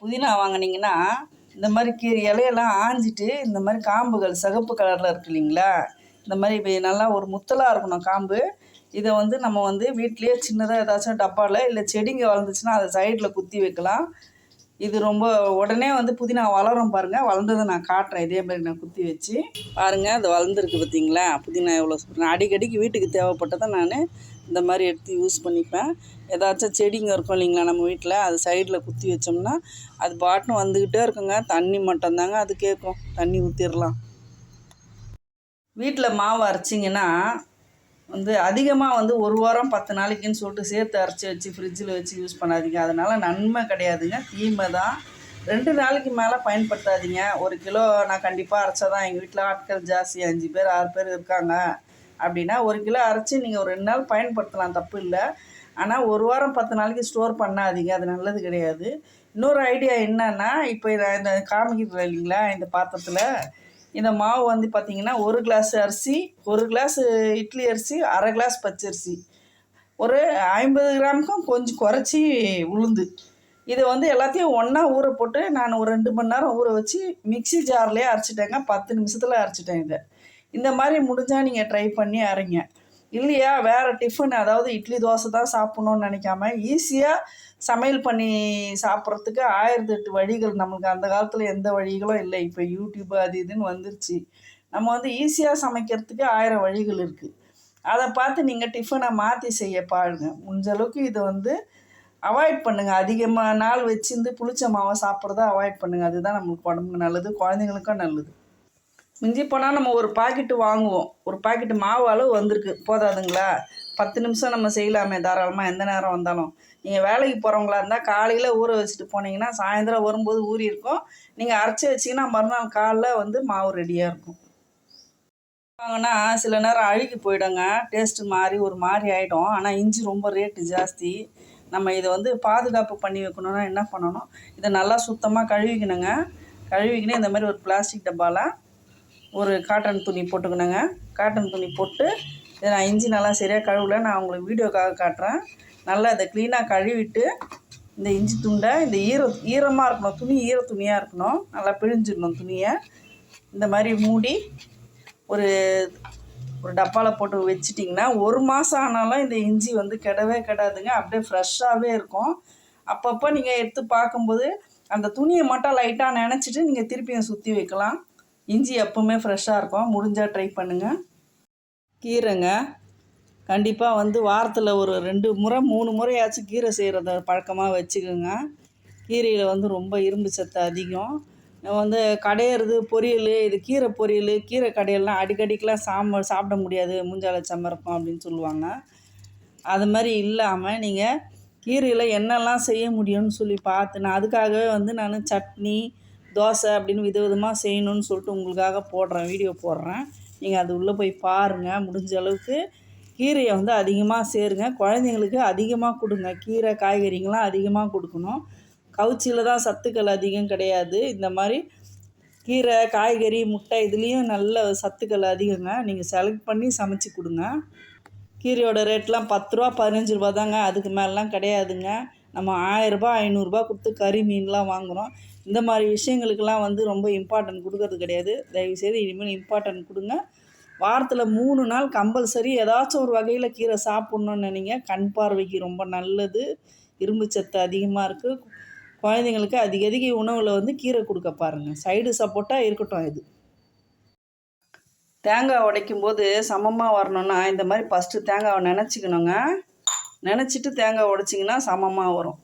புதினா வாங்கினீங்கன்னா இந்த மாதிரி இலையெல்லாம் ஆஞ்சிட்டு இந்த மாதிரி காம்புகள் சிகப்பு கலரில் இருக்கு இல்லைங்களா, இந்த மாதிரி நல்லா ஒரு முத்தலாக இருக்கணும் காம்பு. இதை வந்து நம்ம வந்து வீட்லேயே சின்னதாக ஏதாச்சும் டப்பாவில் இல்லை செடிங்க வளர்ந்துச்சுன்னா அதை சைடில் குத்தி வைக்கலாம். இது ரொம்ப உடனே வந்து புதினா வளரும் பாருங்கள். வளர்ந்ததை நான் காட்டுறேன். இதே மாதிரி நான் குத்தி வச்சு பாருங்கள். அது வளர்ந்துருக்கு பார்த்தீங்களா? புதினா எவ்வளோ சூப்பர். அடிக்கடிக்கு வீட்டுக்கு தேவைப்பட்டதை நான் இந்த மாதிரி எடுத்து யூஸ் பண்ணிப்பேன். ஏதாச்சும் செடிங்க இருக்கும் இல்லைங்களா நம்ம வீட்டில், அது சைடில் குத்தி வச்சோம்னா அது பாட்டுன்னு வந்துக்கிட்டே இருக்குங்க. தண்ணி மட்டும்தாங்க அது கேட்கும். தண்ணி ஊற்றிடலாம். வீட்டில் மாவு அரைச்சிங்கன்னா வந்து அதிகமாக வந்து 1 வாரம் 10 நாளைக்குன்னு சொல்லிட்டு சேர்த்து அரைச்சி வச்சு ஃப்ரிட்ஜில் வச்சு யூஸ் பண்ணாதீங்க. அதனால் நன்மை கிடையாதுங்க, தீமை தான். 2 நாளைக்கு மேலே பயன்படுத்தாதீங்க. 1 கிலோ நான் கண்டிப்பாக அரைச்சா தான். எங்கள் வீட்டில் ஆட்கள் ஜாஸ்தி, 5 பேர் 6 பேர் இருக்காங்க அப்படின்னா 1 கிலோ அரைச்சி நீங்கள் ஒரு 2 நாள் பயன்படுத்தலாம், தப்பு இல்லை. ஆனால் 1 வாரம் 10 நாளைக்கு ஸ்டோர் பண்ணாதீங்க, அது நல்லது கிடையாது. இன்னொரு ஐடியா என்னன்னா, இப்போ நான் இந்த காமிக்கிறேன் இல்லைங்களா, இந்த பாத்திரத்தில் இந்த மாவு வந்து பார்த்திங்கன்னா 1 கிளாஸ் அரிசி, 1 கிளாஸ் இட்லி அரிசி, 1/2 கிளாஸ் பச்சரிசி, ஒரு 50 கிராமுக்கும் கொஞ்சம் குறைச்சி உளுந்து, இதை வந்து எல்லாத்தையும் ஒன்றா ஊற போட்டு நான் ஒரு 2 மணி நேரம் ஊற வச்சு மிக்ஸி ஜார்லேயே அரைச்சிட்டேங்க. 10 நிமிஷத்தில் அரைச்சிட்டேன். இந்த மாதிரி முடிஞ்சால் நீங்கள் ட்ரை பண்ணி அரைங்க. இல்லையா வேறு டிஃபன், அதாவது இட்லி தோசை தான் சாப்பிட்ணுன்னு நினைக்காம ஈஸியாக சமையல் பண்ணி சாப்பிட்றதுக்கு 1008 வழிகள். நம்மளுக்கு அந்த காலத்தில் எந்த வழிகளும் இல்லை. இப்போ யூடியூப் அது இதுன்னு வந்துருச்சு. நம்ம வந்து ஈஸியாக சமைக்கிறதுக்கு 1000 வழிகள் இருக்குது. அதை பார்த்து நீங்கள் டிஃபனை மாற்றி செய்ய பாருங்க. முடிஞ்ச அளவுக்கு இதை வந்து அவாய்ட் பண்ணுங்கள். அதிகமாக நாள் வச்சிருந்து புளிச்ச மாவை சாப்பிட்றத அவாய்ட் பண்ணுங்கள். அதுதான் நம்மளுக்கு உடம்புக்கு நல்லது, குழந்தைங்களுக்கும் நல்லது. மிஞ்சி போனால் நம்ம ஒரு பாக்கெட்டு வாங்குவோம். ஒரு பாக்கெட்டு மாவு அளவு வந்திருக்கு, போதாதுங்களா? 10 நிமிஷம் நம்ம செய்யலாமே தாராளமாக, எந்த நேரம் வந்தாலும். நீங்கள் வேலைக்கு போகிறவங்களா இருந்தால் காலையில் ஊற வச்சுட்டு போனீங்கன்னா சாயந்தரம் வரும்போது ஊறி இருக்கும். நீங்கள் அரைச்சி வச்சிங்கன்னா மறுநாள் காலைல வந்து மாவு ரெடியாக இருக்கும். வாங்கினா சில நேரம் அழுகி போயிடுங்க, டேஸ்ட்டு மாறி ஒரு மாதிரி ஆகிடும். ஆனால் இஞ்சி ரொம்ப ரேட்டு ஜாஸ்தி. நம்ம இதை வந்து பாதுகாப்பு பண்ணி வைக்கணுன்னா என்ன பண்ணணும், இதை நல்லா சுத்தமாக கழுவிக்கணுங்க. கழுவிக்கினே இந்த மாதிரி ஒரு பிளாஸ்டிக் டப்பாவில் ஒரு காட்டன் துணி போட்டுக்கணுங்க. காட்டன் துணி போட்டு இதை நான் இஞ்சி நல்லா சரியாக கழுவல, நான் உங்களுக்கு வீடியோக்காக காட்டுறேன். நல்லா இதை க்ளீனாக கழுவிட்டு இந்த இஞ்சி துண்டை இந்த ஈரமாக இருக்கணும், துணி ஈர துணியாக இருக்கணும். நல்லா பிழிஞ்சிடணும் துணியை. இந்த மாதிரி மூடி ஒரு டப்பாவில் போட்டு வச்சிட்டிங்கன்னா 1 மாதம் ஆனாலும் இந்த இஞ்சி வந்து கெடவே கெடாதுங்க. அப்படியே ஃப்ரெஷ்ஷாகவே இருக்கும். அப்பப்போ நீங்கள் எடுத்து பார்க்கும்போது அந்த துணியை மட்டும் லைட்டாக நினச்சிட்டு நீங்கள் திருப்பியும் சுற்றி வைக்கலாம். இஞ்சி எப்போவுமே ஃப்ரெஷ்ஷாக இருக்கும். முடிஞ்சால் ட்ரை பண்ணுங்கள். கீரைங்க கண்டிப்பாக வந்து வாரத்தில் ஒரு 2 முறை 3 முறையாச்சும் கீரை செய்கிறத பழக்கமாக வச்சுக்கோங்க. கீரையில் வந்து ரொம்ப இரும்பு சத்து அதிகம். வந்து கடையிறது பொரியல், இது கீரை பொரியல், கீரை கடையெல்லாம் அடிக்கடிக்கெலாம் சாப்பிட முடியாது, மூஞ்சால செம்மறக்கும் அப்படின்னு சொல்லுவாங்க. அது மாதிரி இல்லாமல் நீங்கள் கீரையில் என்னெல்லாம் செய்ய முடியும்னு சொல்லி பார்த்து, நான் அதுக்காகவே வந்து நான் சட்னி, தோசை அப்படின்னு விதவிதமாக செய்யணும்னு சொல்லிட்டு உங்களுக்காக போடுறேன், வீடியோ போடுறேன். நீங்கள் அது உள்ளே போய் பாருங்கள். முடிஞ்ச அளவுக்கு கீரையை வந்து அதிகமாக சேருங்க. குழந்தைங்களுக்கு அதிகமாக கொடுங்க. கீரை காய்கறிங்களாம் அதிகமாக கொடுக்கணும். கவுச்சியில் தான் சத்துக்கள் அதிகம் கிடையாது. இந்த மாதிரி கீரை, காய்கறி, முட்டை இதுலேயும் நல்ல சத்துக்கள் அதிகங்க. நீங்கள் செலக்ட் பண்ணி சமைச்சு கொடுங்க. கீரையோட ரேட்லாம் 10 ரூபா 15 ரூபா தாங்க, அதுக்கு மேலாம் கிடையாதுங்க. நம்ம 1000 ரூபா 500 ரூபா கொடுத்து கறி மீன்லாம் வாங்குகிறோம். இந்த மாதிரி விஷயங்களுக்கெல்லாம் வந்து ரொம்ப இம்பார்ட்டன்ட் கொடுக்கறது கிடையாது. தயவுசெய்து இனிமேல் இம்பார்ட்டன்ட் கொடுங்க. வாரத்தில் 3 நாள் கம்பல்சரி ஏதாச்சும் ஒரு வகையில் கீரை சாப்பிட்ணுன்னு நினைங்க. கண் பார்வைக்கு ரொம்ப நல்லது, இரும்பு சத்து அதிகமாக இருக்குது. குழந்தைங்களுக்கு அதிக உணவில் வந்து கீரை கொடுக்க பாருங்கள். சைடு சப்போர்ட்டாக இருக்கட்டும். இது தேங்காய் உடைக்கும் போது சமமாக வரணுன்னா இந்த மாதிரி ஃபஸ்ட்டு தேங்காவை நினச்சிக்கணுங்க. நினச்சிட்டு தேங்காய் உடைச்சிங்கன்னா சமமாக வரும்.